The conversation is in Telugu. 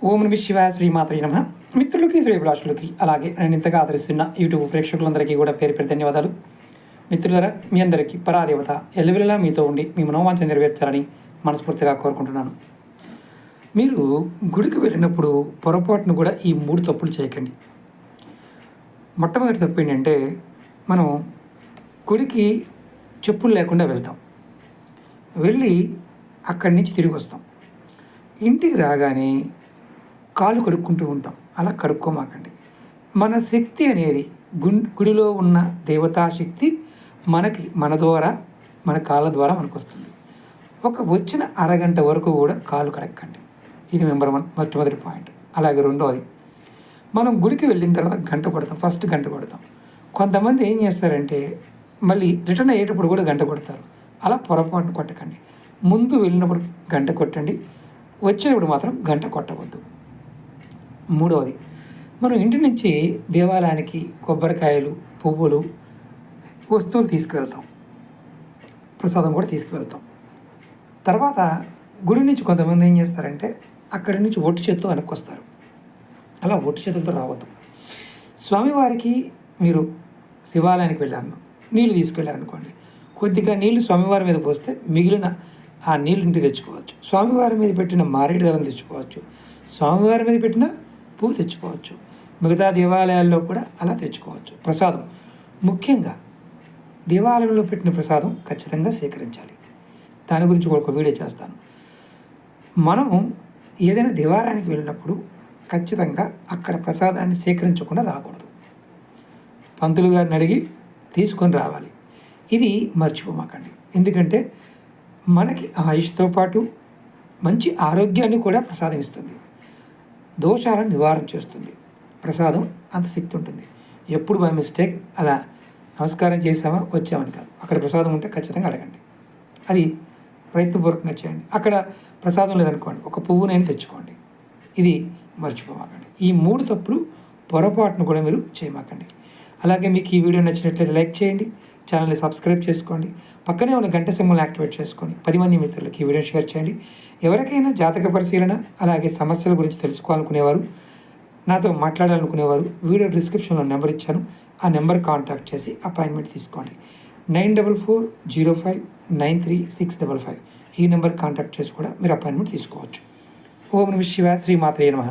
ఓం నమ శివాయ శ్రీమాత్రే నమః. మిత్రులకి శ్రేభిలాషులకి అలాగే నేను ఇంతగా ఆదరిస్తున్న యూట్యూబ్ ప్రేక్షకులందరికీ కూడా పేరు పేరు ధన్యవాదాలు. మిత్రులారా, మీ అందరికీ పరాదేవత ఎల్లవెల్లలా మీతో ఉండి మీ మనోవాంఛ నెరవేర్చాలని మనస్ఫూర్తిగా కోరుకుంటున్నాను. మీరు గుడికి వెళ్ళినప్పుడు పొరపాటును కూడా ఈ 3 తప్పులు చేయకండి. మొట్టమొదటి తప్పు ఏంటంటే, మనం గుడికి చెప్పులు లేకుండా వెళ్తాం. వెళ్ళి అక్కడి నుంచి తిరిగి వస్తాం. ఇంటికి రాగానే కాళ్ళు కడుక్కుంటూ ఉంటాం. అలా కడుక్కోమాకండి. మన శక్తి అనేది గుడిలో ఉన్న దేవతా శక్తి మన ద్వారా, మన కాళ్ళ ద్వారా మనకు వస్తుంది. వచ్చిన అరగంట వరకు కూడా కాళ్ళు కడక్కండి. ఇది నెంబర్ 1 మొట్టమొదటి పాయింట్. అలాగే రెండవది, మనం గుడికి వెళ్ళిన తర్వాత గంట కొడతాం. ఫస్ట్ గంట కొడతాం. కొంతమంది ఏం చేస్తారంటే మళ్ళీ రిటర్న్ అయ్యేటప్పుడు కూడా గంట కొడతారు. అలా పొరపాటును కొట్టకండి. ముందు వెళ్ళినప్పుడు గంట కొట్టండి, వచ్చేటప్పుడు మాత్రం గంట కొట్టవద్దు. మూడవది, మనం ఇంటి నుంచి దేవాలయానికి కొబ్బరికాయలు, పువ్వులు, వస్తువులు తీసుకువెళ్తాం. ప్రసాదం కూడా తీసుకువెళ్తాం. తర్వాత గుడి నుంచి కొంతమంది ఏం చేస్తారంటే అక్కడి నుంచి ఒట్టి చేత్తో వెనక్కి వస్తారు. అలా ఒట్టి చేతులతో రావద్దు. స్వామివారికి మీరు శివాలయానికి వెళ్ళాను, నీళ్ళు తీసుకెళ్ళారనుకోండి, కొద్దిగా నీళ్లు స్వామివారి మీద పోస్తే మిగిలిన ఆ నీళ్ళు ఇంటికి తెచ్చుకోవచ్చు. స్వామివారి మీద పెట్టిన మారేడు దళం తెచ్చుకోవచ్చు. స్వామివారి మీద పెట్టిన పువ్వు తెచ్చుకోవచ్చు. మిగతా దేవాలయాల్లో కూడా అలా తెచ్చుకోవచ్చు. ప్రసాదం ముఖ్యంగా దేవాలయంలో పెట్టిన ప్రసాదం ఖచ్చితంగా సేకరించాలి. దాని గురించి ఒక వీడియో చేస్తాను. మనము ఏదైనా దేవాలయానికి వెళ్ళినప్పుడు ఖచ్చితంగా అక్కడ ప్రసాదాన్ని సేకరించకుండా రాకూడదు. పంతులు గారిని అడిగి తీసుకొని రావాలి. ఇది మర్చిపోమాకండి. ఎందుకంటే మనకి ఆయుష్తో పాటు మంచి ఆరోగ్యాన్ని కూడా ప్రసాదం ఇస్తుంది. దోషాలను నివారణ చేస్తుంది. ప్రసాదం అంత శక్తి ఉంటుంది. ఎప్పుడు బై మిస్టేక్ అలా నమస్కారం చేసామా వచ్చామని కాదు. అక్కడ ప్రసాదం ఉంటే ఖచ్చితంగా అడగండి. అది ప్రయత్నపూర్వకంగా చేయండి. అక్కడ ప్రసాదం లేదనుకోండి, ఒక పువ్వునైనా తెచ్చుకోండి. ఇది మర్చిపోమాకండి. ఈ 3 తప్పులు పొరపాటును కూడా మీరు చేయమాకండి. అలాగే మీకు ఈ వీడియో నచ్చినట్లయితే లైక్ చేయండి, ఛానల్ని సబ్స్క్రైబ్ చేసుకోండి, పక్కనే ఉన్న గంట సింబల్ని యాక్టివేట్ చేసుకొని 10 మంది మిత్రులకి ఈ వీడియో షేర్ చేయండి. ఎవరికైనా జాతక పరిశీలన అలాగే సమస్యల గురించి తెలుసుకోవాలనుకునేవారు, నాతో మాట్లాడాలనుకునేవారు వీడియో డిస్క్రిప్షన్లో నెంబర్ ఇచ్చాను. ఆ నెంబర్ కాంటాక్ట్ చేసి అపాయింట్మెంట్ తీసుకోండి. 9440593655 ఈ నెంబర్ కాంటాక్ట్ చేసి కూడా మీరు అపాయింట్మెంట్ తీసుకోవచ్చు. ఓం నమః శివాయ శ్రీమాత్రే నమః.